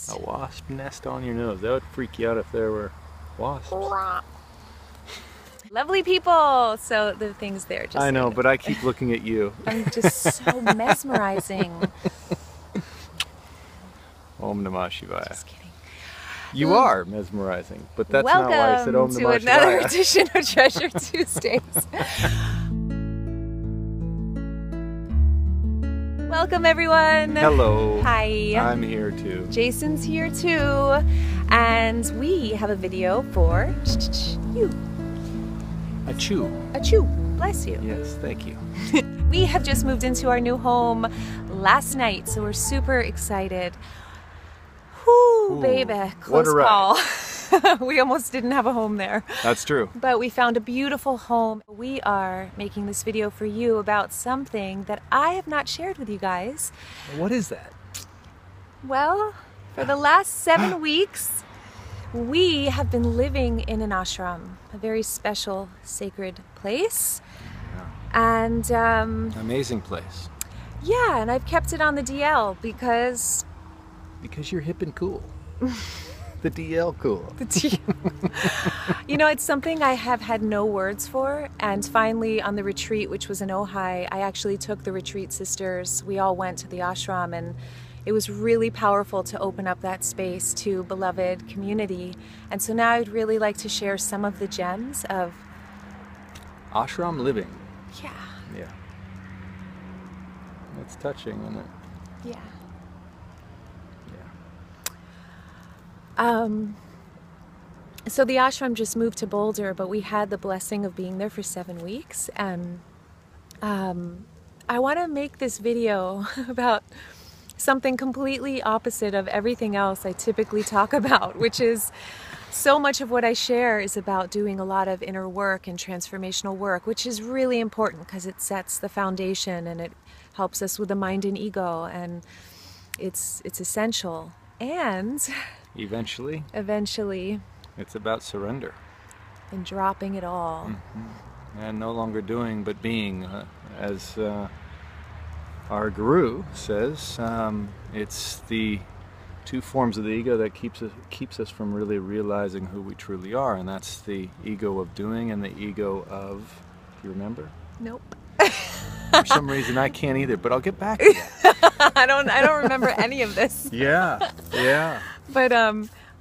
nest. A wasp nest on your nose. That would freak you out if there were wasps. Lovely people. So the things there. Just I know, but I keep looking at you. I'm just so mesmerizing. Om Namah Shivaya. Just kidding. You are mesmerizing, but that's not why I said Om Welcome to Namah another Shivaya. edition of Treasure Tuesdays. Welcome everyone. Hello. Hi. I'm here too. Jason's here too, and we have a video for you. Achoo. Achoo. Bless you. Yes, thank you. We have just moved into our new home last night, so we're super excited. Whoo, baby, close call. We almost didn't have a home there. That's true. But we found a beautiful home. We are making this video for you about something that I have not shared with you guys. What is that? Well, for the last 7 weeks, we have been living in an ashram, a very special, sacred place. And Amazing place. yeah, and I've kept it on the DL because you're hip and cool. The DL cool. you know, it's something I have had no words for, and finally on the retreat, which was in Ojai, I actually took the retreat sisters. We all went to the ashram, and it was really powerful to open up that space to beloved community. And so now I'd really like to share some of the gems of Ashram living. yeah. Yeah. It's touching, isn't it? Yeah. Yeah. So the ashram just moved to Boulder, but we had the blessing of being there for 7 weeks. And I want to make this video about something completely opposite of everything else I typically talk about, which is so much of what I share is about doing a lot of inner work and transformational work, which is really important because it sets the foundation and it helps us with the mind and ego, and it's essential. And Eventually, it's about surrender. and dropping it all. And no longer doing, but being. As our guru says, it's the two forms of the ego that keeps us from really realizing who we truly are, and that's the ego of doing and the ego of, do you remember? Nope. For some reason I can't either, but I'll get back to that. I don't remember any of this. Yeah. But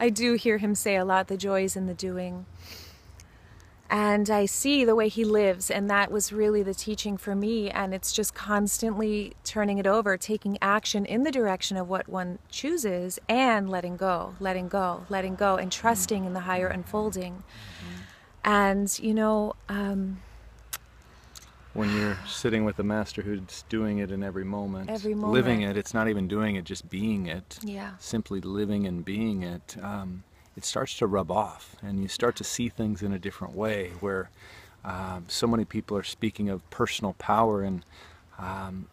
I do hear him say a lot, the joy is in the doing. And I see the way he lives, and that was really the teaching for me, and it's just constantly turning it over, taking action in the direction of what one chooses, and letting go, and trusting in the higher unfolding. And, you know, when you're sitting with a master who's doing it in every moment, living it, it's not even doing it, just being it, simply living and being it, it starts to rub off, and you start to see things in a different way, where so many people are speaking of personal power, and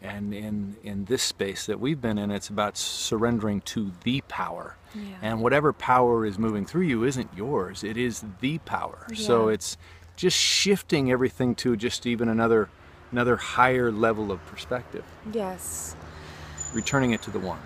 in this space that we've been in, it's about surrendering to the power. And whatever power is moving through you isn't yours, it is the power. So it's just shifting everything to just even another higher level of perspective. yes. Returning it to the one.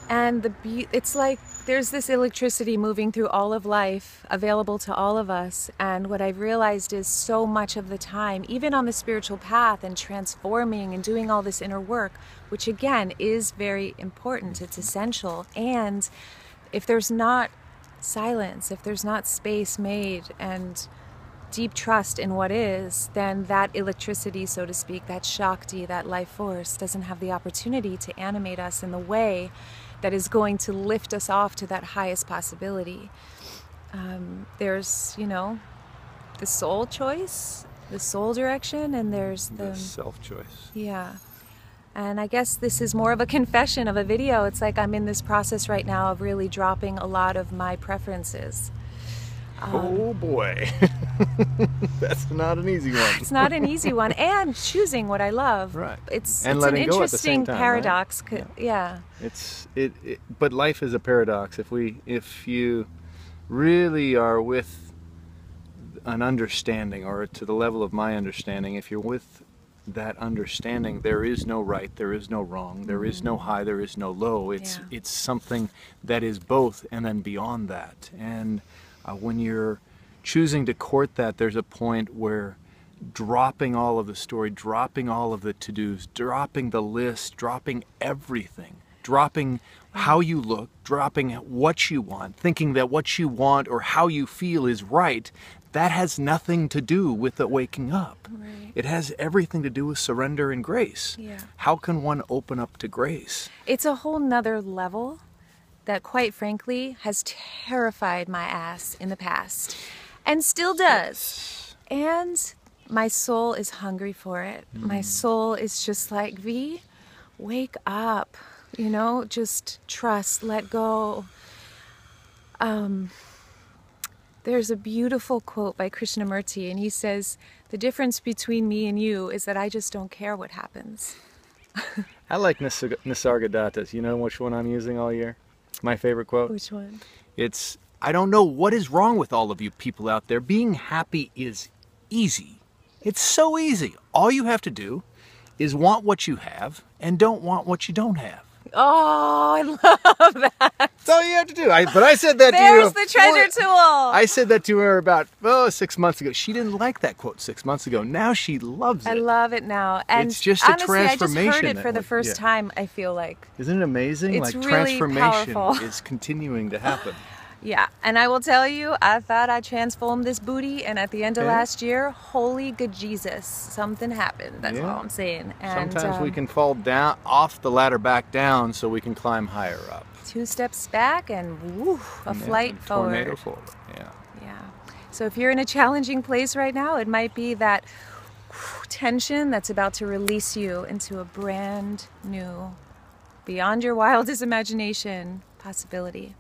And it's like there's this electricity moving through all of life, available to all of us. And what I've realized is so much of the time, even on the spiritual path and transforming and doing all this inner work, which again is very important, it's essential. And if there's not silence, if there's not space made and deep trust in what is, then that electricity, so to speak, that Shakti, that life force, doesn't have the opportunity to animate us in the way that is going to lift us off to that highest possibility. There's, you know, the soul choice, the soul direction, and there's the self-choice. Yeah. And I guess this is more of a confession of a video. It's like I'm in this process right now of really dropping a lot of my preferences. Oh boy. That's not an easy one. It's not an easy one, and choosing what I love. Right. It's And an letting go at the same interesting time, paradox. right? Yeah. But life is a paradox. If you really are with an understanding, or to the level of my understanding, if you're with that understanding. There is no right, there is no wrong, there is no high, there is no low. It's something that is both and then beyond that. And when you're choosing to court that, there's a point where dropping all of the story, dropping all of the to-dos, dropping the list, dropping everything, dropping how you look, dropping what you want, thinking that what you want or how you feel is right, that has nothing to do with the waking up. Right. It has everything to do with surrender and grace. Yeah. How can one open up to grace? It's a whole nother level that, quite frankly, has terrified my ass in the past and still does. And my soul is hungry for it. My soul is just like, V, wake up. You know, just trust, let go. There's a beautiful quote by Krishnamurti, and he says, the difference between me and you is that I just don't care what happens. I like Nisargadatta's. You know which one I'm using all year? My favorite quote? Which one? It's, I don't know what is wrong with all of you people out there. Being happy is easy. It's so easy. All you have to do is want what you have and don't want what you don't have. Oh, I love that. That's all you have to do. But I said that to There's her. the treasure tool. I said that to her about 6 months ago. She didn't like that quote 6 months ago. Now she loves it. I love it now. And it's just a honestly, transformation. I just heard it for the first time, I feel like. Isn't it amazing? It's like really transformation powerful. is continuing to happen. Yeah, and I will tell you, I thought I transformed this booty, and at the end of last year, holy good Jesus, something happened. That's all I'm saying. And sometimes we can fall down off the ladder back down so we can climb higher up. 2 steps back and woo, a flight forward. Tornado forward, yeah. Yeah. So if you're in a challenging place right now, it might be that tension that's about to release you into a brand new, beyond your wildest imagination, possibility.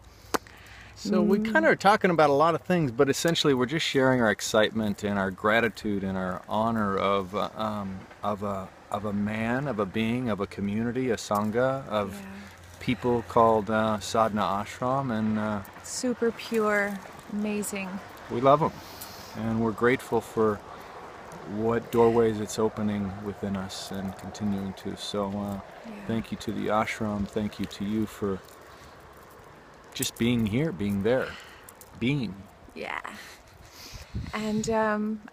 So we kind of are talking about a lot of things, but essentially we're just sharing our excitement and our gratitude and our honor of a man, of a being, of a community, a sangha, of people called sadhana ashram, and super pure, amazing. We love them, and we're grateful for what doorways it's opening within us and continuing to. So thank you to the ashram, thank you to you for just being here, being there, being. Yeah. And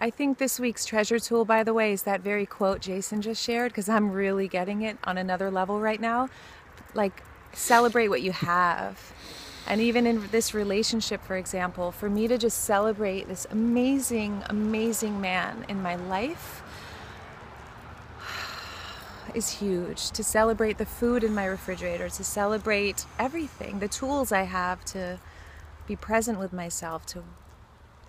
I think this week's treasure tool, by the way, is that very quote Jason just shared, because I'm really getting it on another level right now. Like, celebrate what you have. And even in this relationship, for example, for me to just celebrate this amazing, amazing man in my life is huge. To celebrate the food in my refrigerator, to celebrate everything, the tools I have to be present with myself, to,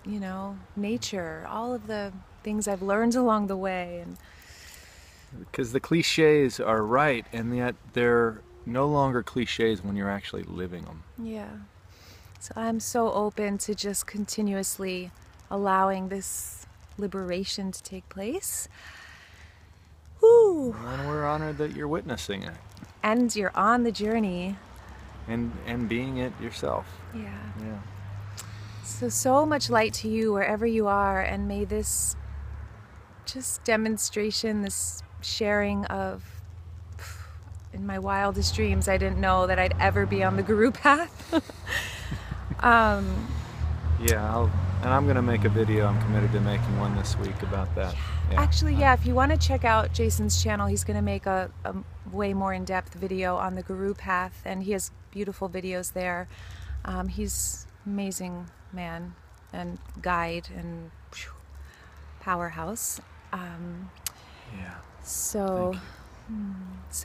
you know, nature, all of the things I've learned along the way. And because the cliches are right, and yet they're no longer cliches when you're actually living them. Yeah. So I'm so open to just continuously allowing this liberation to take place. Woo. And we're honored that you're witnessing it. And you're on the journey. And being it yourself. Yeah. Yeah. So much light to you wherever you are, and may this just demonstration, this sharing of, in my wildest dreams, I didn't know that I'd ever be on the guru path. Yeah, and I'm going to make a video. I'm committed to making one this week about that. Yeah. Actually, yeah, if you want to check out Jason's channel, he's going to make a way more in-depth video on the guru path, and he has beautiful videos there. He's amazing man and guide and powerhouse. Yeah. So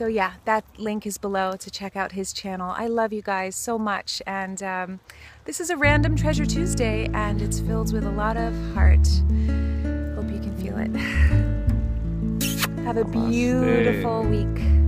yeah, that link is below to check out his channel. I love you guys so much, and this is a random Treasure Tuesday, and it's filled with a lot of heart. Hope you can feel it. Have a beautiful week.